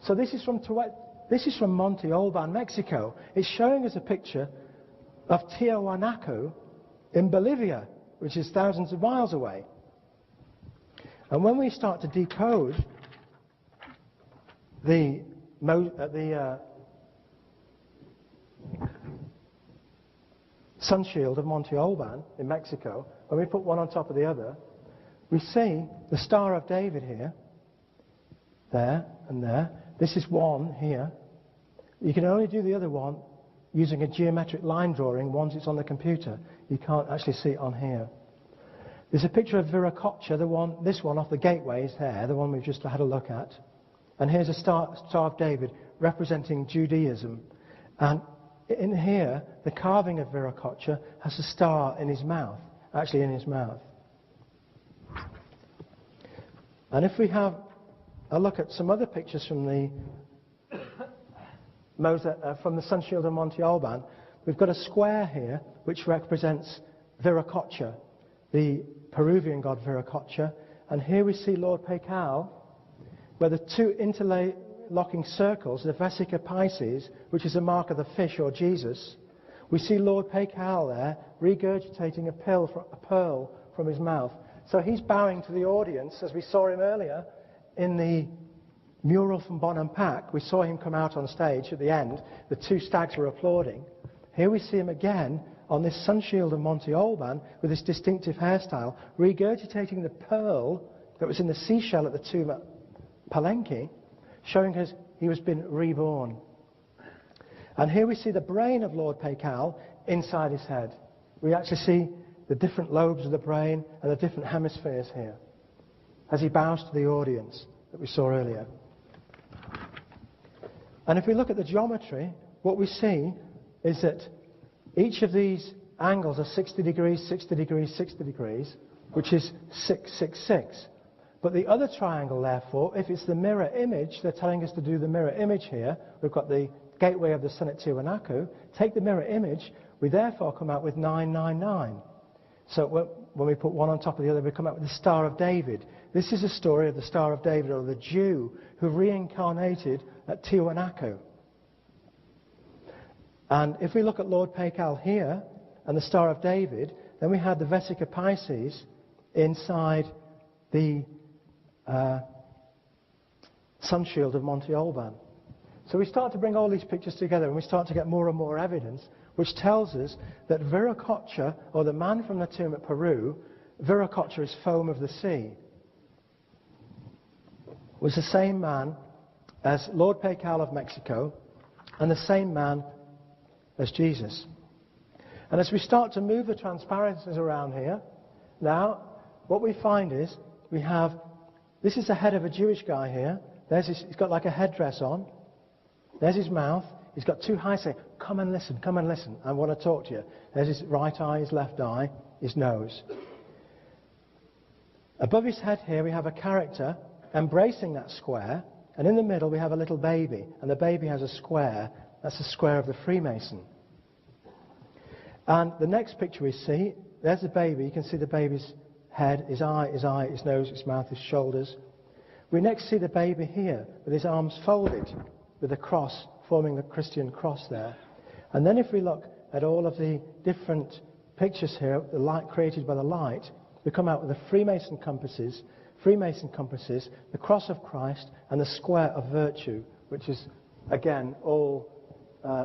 So this is from Monte Alban, Mexico. It's showing us a picture of Tiwanaku in Bolivia, which is thousands of miles away. And when we start to decode the sun shield of Monte Alban in Mexico, when we put one on top of the other, we see the Star of David here, there and there. This is one here. You can only do the other one using a geometric line drawing once it's on the computer. You can't actually see it on here. There's a picture of Viracocha, this one off the gateway is there, the one we've just had a look at. And here's a Star of David representing Judaism. And in here, the carving of Viracocha has a star in his mouth, actually in his mouth. And if we have a look at some other pictures from the sun shield of Monte Alban, we've got a square here which represents Viracocha, the Peruvian god Viracocha. And here we see Lord Pacal, where the two interlocking circles, the Vesica Pisces, which is a mark of the fish or Jesus. We see Lord Pacal there regurgitating a pearl from his mouth. So he's bowing to the audience, as we saw him earlier in the mural from Bonampak. We saw him come out on stage at the end. The two stags were applauding. Here we see him again on this sun shield of Monte Alban with this distinctive hairstyle, regurgitating the pearl that was in the seashell at the tomb at Palenque, showing us he was been reborn. And here we see the brain of Lord Pacal inside his head. We actually see the different lobes of the brain and the different hemispheres here as he bows to the audience that we saw earlier. And if we look at the geometry, what we see is that each of these angles are 60 degrees, 60 degrees, 60 degrees, which is 666. But the other triangle, therefore, if it's the mirror image, they're telling us to do the mirror image here. We've got the gateway of the sun at Tiwanaku. Take the mirror image, we therefore come out with 999. So when we put one on top of the other, we come out with the Star of David. This is a story of the Star of David, or the Jew who reincarnated at Tiwanaku. And if we look at Lord Pacal here and the Star of David, then we had the Vesica Pisces inside the sun shield of Monte Alban. So we start to bring all these pictures together and we start to get more and more evidence which tells us that Viracocha, or the man from the tomb at Peru, Viracocha is foam of the sea, was the same man as Lord Pacal of Mexico and the same man as Jesus. And as we start to move the transparencies around here, now what we find is we have, this is the head of a Jewish guy here. He's got like a headdress on. There's his mouth. He's got two eyes saying, come and listen, I want to talk to you. There's his right eye, his left eye, his nose. Above his head here we have a character embracing that square, and in the middle we have a little baby, and the baby has a square. That's the square of the Freemason. And the next picture we see, there's the baby. You can see the baby's head, his eye, his nose, his mouth, his shoulders. We next see the baby here with his arms folded with a cross, forming the Christian cross there. And then if we look at all of the different pictures here, the light created by the light, we come out with the Freemason compasses, the cross of Christ, and the square of virtue, which is, again, all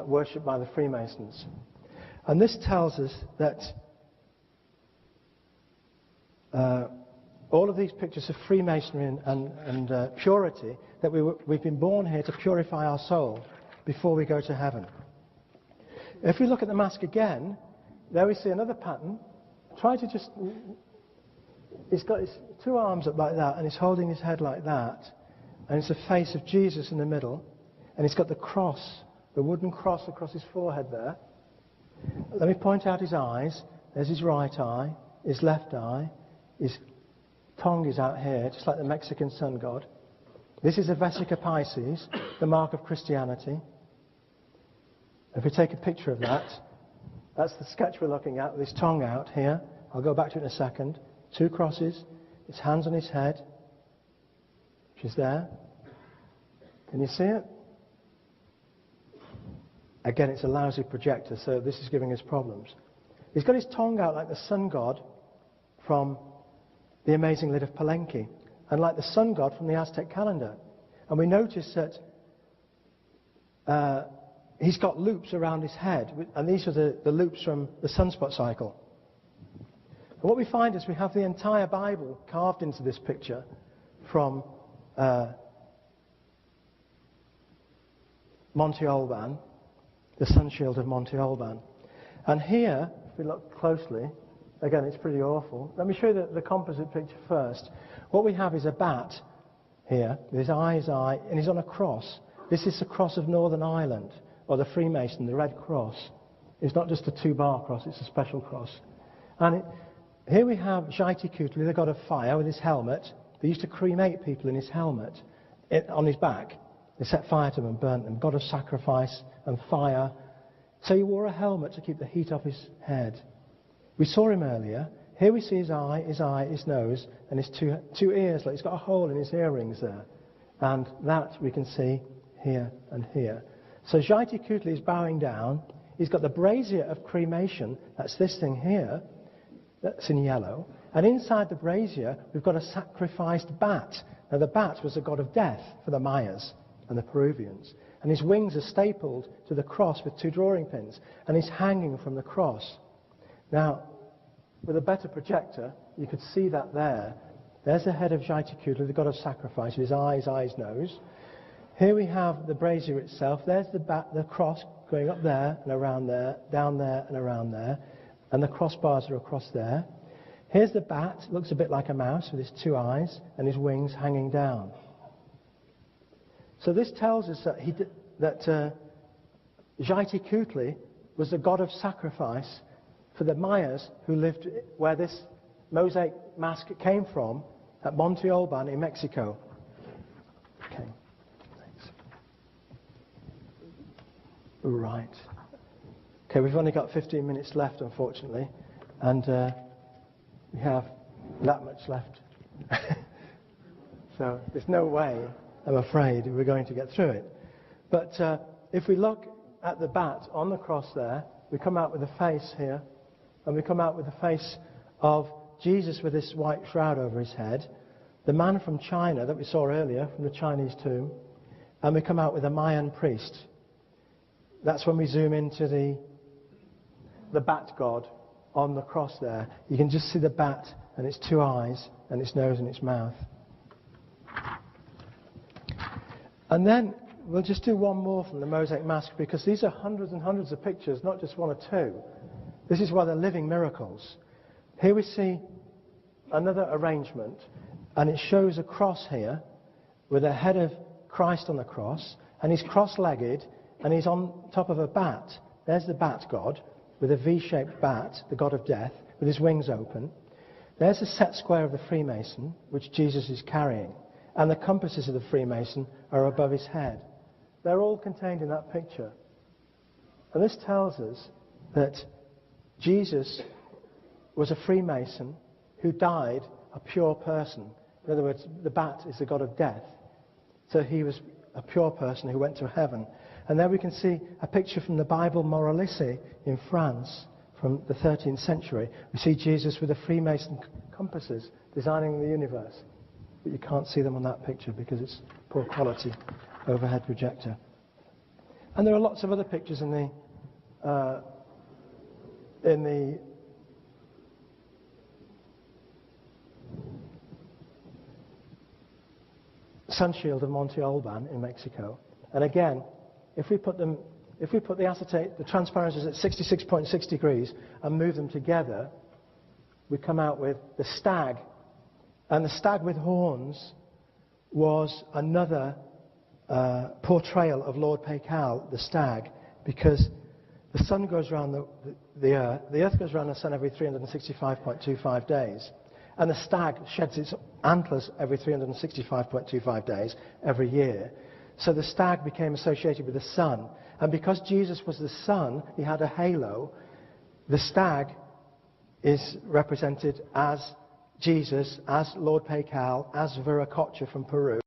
worshipped by the Freemasons. And this tells us that all of these pictures of Freemasonry and purity, that we've been born here to purify our soul before we go to heaven. If we look at the mask again, there we see another pattern. Try to just... He's got his two arms up like that, and he's holding his head like that, and it's the face of Jesus in the middle, and he's got the cross, the wooden cross across his forehead there. Let me point out his eyes. There's his right eye, his left eye, his tongue is out here, just like the Mexican sun god. This is a Vesica Pisces, the mark of Christianity. If we take a picture of that, that's the sketch we're looking at with his tongue out here. I'll go back to it in a second. Two crosses, his hands on his head, which is there. Can you see it? Again, it's a lousy projector, so this is giving us problems. He's got his tongue out like the sun god from the amazing lid of Palenque, and like the sun god from the Aztec calendar. And we notice that he's got loops around his head, and these are the loops from the sunspot cycle. And what we find is we have the entire Bible carved into this picture from Monte Olban, the sun shield of Monte Olban. And here, if we look closely, again it's pretty awful. Let me show you the composite picture first. What we have is a bat here, with his eye, and he's on a cross. This is the cross of Northern Ireland, or the Freemason, the Red Cross. It's not just a 2-bar cross, it's a special cross. And here we have Jaitikutli, the god of fire, with his helmet. They used to cremate people in his helmet, on his back. They set fire to them and burnt them. God of sacrifice and fire. So he wore a helmet to keep the heat off his head. We saw him earlier. Here we see his eye, his nose, and his two ears. Like he's got a hole in his earrings there. And that we can see here and here. So Jaitikutli is bowing down. He's got the brazier of cremation. That's this thing here. That's in yellow. And inside the brazier, we've got a sacrificed bat. Now, the bat was the god of death for the Mayas and the Peruvians. And his wings are stapled to the cross with 2 drawing pins. And he's hanging from the cross. Now, with a better projector, you could see that there. There's the head of Jaitikutli, the god of sacrifice, with his eyes, nose. Here we have the brazier itself. There's the cross going up there and around there, down there and around there. And the crossbars are across there. Here's the bat. Looks a bit like a mouse with his 2 eyes and his wings hanging down. So this tells us that Jaitikutli was the god of sacrifice for the Mayas who lived where this mosaic mask came from, at Monte Olban in Mexico. Okay, thanks. Right. Okay, we've only got 15 minutes left, unfortunately, and we have that much left. So there's no way, I'm afraid, we're going to get through it. But if we look at the bat on the cross there, we come out with a face here, and we come out with the face of Jesus with this white shroud over his head, the man from China that we saw earlier from the Chinese tomb, and we come out with a Mayan priest. That's when we zoom into the bat god on the cross there. You can just see the bat and its 2 eyes and its nose and its mouth. And then we'll just do one more from the mosaic mask, because these are hundreds and hundreds of pictures, not just 1 or 2. This is why they're living miracles. Here we see another arrangement, and it shows a cross here with the head of Christ on the cross, and he's cross-legged, and he's on top of a bat. There's the bat god with a V-shaped bat, the god of death, with his wings open. There's the set square of the Freemason, which Jesus is carrying, and the compasses of the Freemason are above his head. They're all contained in that picture. And this tells us that Jesus was a Freemason who died a pure person. In other words, the bat is the god of death. So he was a pure person who went to heaven. And there we can see a picture from the Bible Moralice in France from the 13th century. We see Jesus with the Freemason compasses designing the universe. But you can't see them on that picture because it's poor quality overhead projector. And there are lots of other pictures in the sun shield of Monte Olban in Mexico. And again, if we put the acetate, the transparencies at 66.6 degrees and move them together, we come out with the stag. And the stag with horns was another portrayal of Lord Pacal, the stag, because the sun goes around the earth goes around the sun every 365.25 days. And the stag sheds its antlers every 365.25 days every year. So the stag became associated with the sun. And because Jesus was the sun, he had a halo. The stag is represented as Jesus, as Lord Pacal, as Viracocha from Peru.